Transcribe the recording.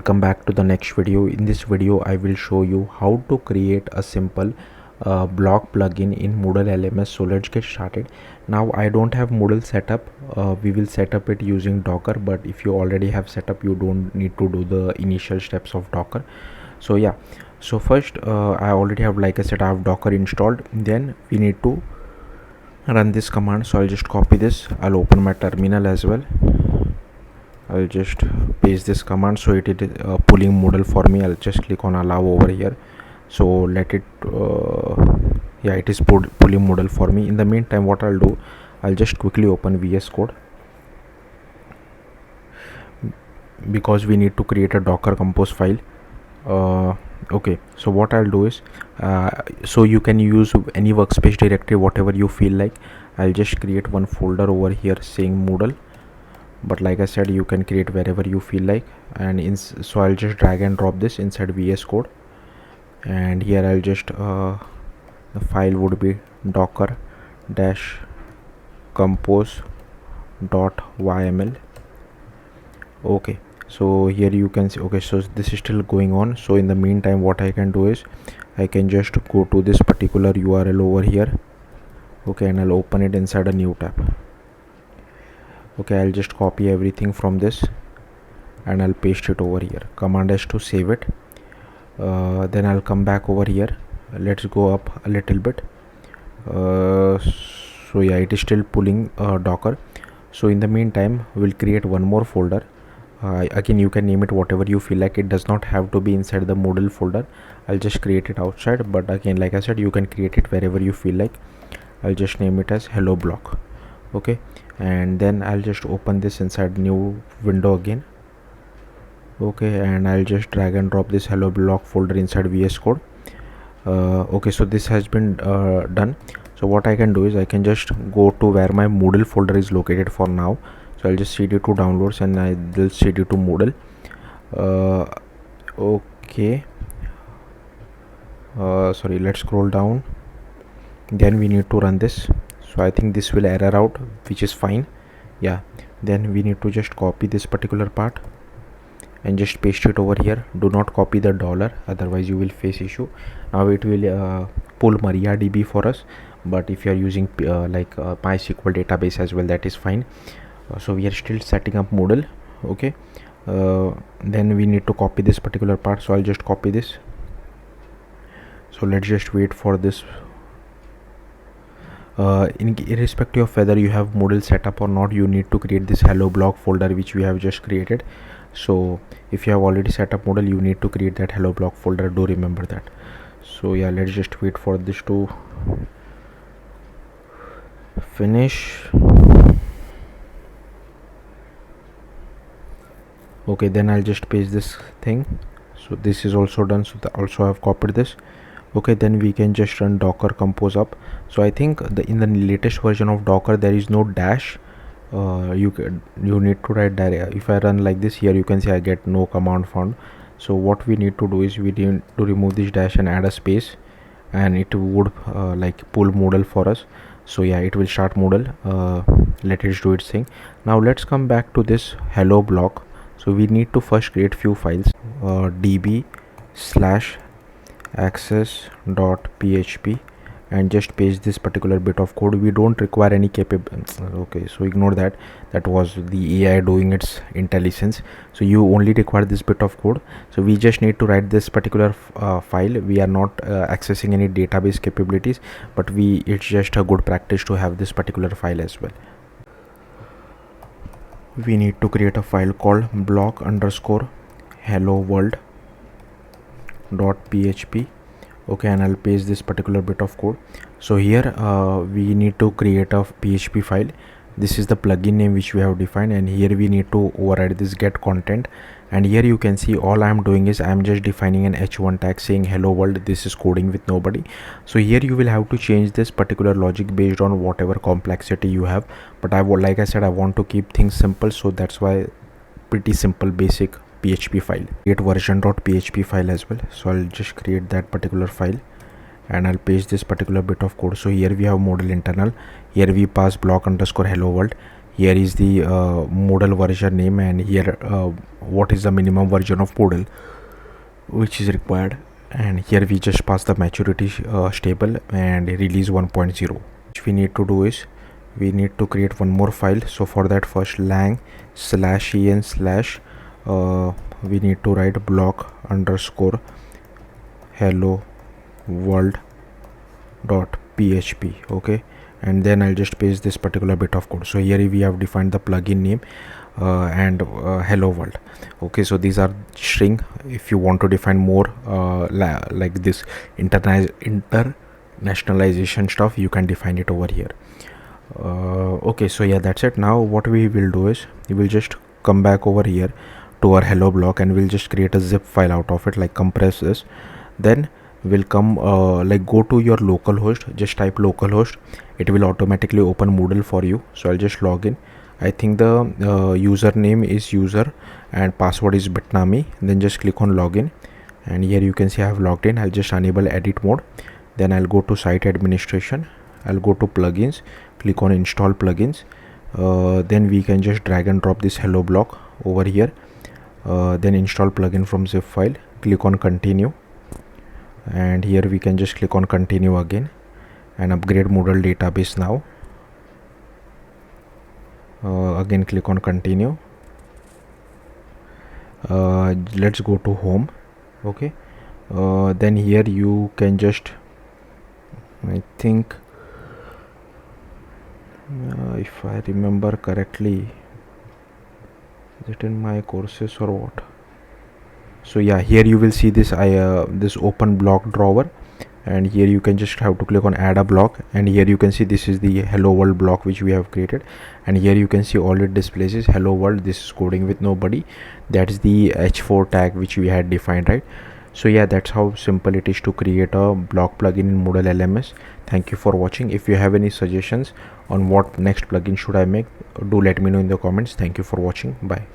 Welcome back to the next video. In this video I will show you how to create a simple block plugin in Moodle LMS. So let's get started. Now I don't have Moodle setup. We will set up it using Docker, but if you already have set up, you don't need to do the initial steps of Docker. So yeah, so first I already have, like I said, I have Docker installed. Then we need to run this command. So I'll just copy this. I'll open my terminal as well. I'll just paste this command. So it is pulling Moodle for me. I'll just click on allow over here. So let it yeah, it is pulling Moodle for me. In the meantime, what I'll do, I'll just quickly open VS Code, because we need to create a Docker compose file. Okay, so what I'll do is so you can use any workspace directory, whatever you feel like. I'll just create one folder over here saying Moodle, but like I said, you can create wherever you feel like. And so I'll just drag and drop this inside VS Code, and here I'll just the file would be docker dash compose.yml. okay, so here you can see, okay, so this is still going on. So in the meantime, what I can do is I can just go to this particular URL over here, okay, and I'll open it inside a new tab. Okay, I'll just copy everything from this and I'll paste it over here. Command S to save it. Then I'll come back over here. Let's go up a little bit. So yeah, it is still pulling Docker. So in the meantime, we'll create one more folder. Again, you can name it whatever you feel like. It does not have to be inside the Moodle folder. I'll just create it outside, but again, like I said, you can create it wherever you feel like. I'll just name it as hello block. Okay, and then I'll just open this inside new window again. Okay, and I'll just drag and drop this hello block folder inside VS Code. Okay, so this has been done. So what I can do is I can just go to where my Moodle folder is located for now. So I'll just cd to downloads and I will cd to Moodle. Okay, sorry, let's scroll down. Then we need to run this. So I think this will error out, which is fine. Yeah, then we need to just copy this particular part and just paste it over here. Do not copy the dollar, otherwise you will face issue. Now it will pull MariaDB for us, but if you are using MySQL database as well, that is fine. So we are still setting up Moodle. Okay, then we need to copy this particular part. So I'll just copy this. So let's just wait for this. Irrespective of whether you have Moodle setup or not, you need to create this hello block folder which we have just created. So if you have already set up Moodle, you need to create that hello block folder. Do remember that. So yeah, let's just wait for this to finish. Okay, then I'll just paste this thing. So this is also done. So also I've copied this. Okay, then we can just run docker compose up. So I think in the latest version of Docker there is no dash. You need to write direct. If I run like this, here you can see I get no command found. So what we need to do is we need to remove this dash and add a space, and it would pull Moodle for us. So yeah, it will start Moodle. Let it do its thing. Now let's come back to this hello block. So we need to first create few files, db/access.php, and just paste this particular bit of code. We don't require any okay, so ignore that. That was the AI doing its intelligence. So you only require this bit of code. So we just need to write this particular file. We are not accessing any database capabilities, but it's just a good practice to have this particular file as well. We need to create a file called block_hello world.php. okay, and I'll paste this particular bit of code. So here we need to create a PHP file. This is the plugin name which we have defined, and here we need to override this get content. And here you can see all I'm doing is I'm just defining an h1 tag saying hello world. This is coding with nobody. So here you will have to change this particular logic based on whatever complexity you have, but like I said, I want to keep things simple, so that's why pretty simple basic PHP file. Create version.php file as well. So I'll just create that particular file and I'll paste this particular bit of code. So here we have Moodle internal. Here we pass block_hello world. Here is the Moodle version name, and here what is the minimum version of Moodle which is required, and here we just pass the maturity stable and release 1.0. Which we need to do is we need to create one more file. So for that, first lang/en/ we need to write block underscore hello world dot php. Okay, and then I'll just paste this particular bit of code. So here we have defined the plugin name and hello world. Okay, so these are string. If you want to define more like this internationalization stuff, you can define it over here. Okay, so yeah, that's it. Now what we will do is we will just come back over here to our hello block, and we'll just create a zip file out of it, like compress this. Then we'll come like go to your localhost, just type localhost. It will automatically open Moodle for you. So I'll just log in. I think the username is user and password is Bitnami. Then just click on login, and here you can see I have logged in. I'll just enable edit mode. Then I'll go to site administration. I'll go to plugins, click on install plugins. Then we can just drag and drop this hello block over here. Then install plugin from zip file, click on continue, and here we can just click on continue again and upgrade Moodle database now. Again click on continue. Let's go to home. Okay, then here you can just, I think if I remember correctly, is it in my courses or what? So yeah, here you will see this this open block drawer, and here you can just have to click on add a block, and here you can see this is the hello world block which we have created, and here you can see all it displays is hello world. This is coding with nobody. That is the h4 tag which we had defined, right? So yeah, that's how simple it is to create a block plugin in Moodle LMS. Thank you for watching. If you have any suggestions on what next plugin should I make, do let me know in the comments. Thank you for watching. Bye.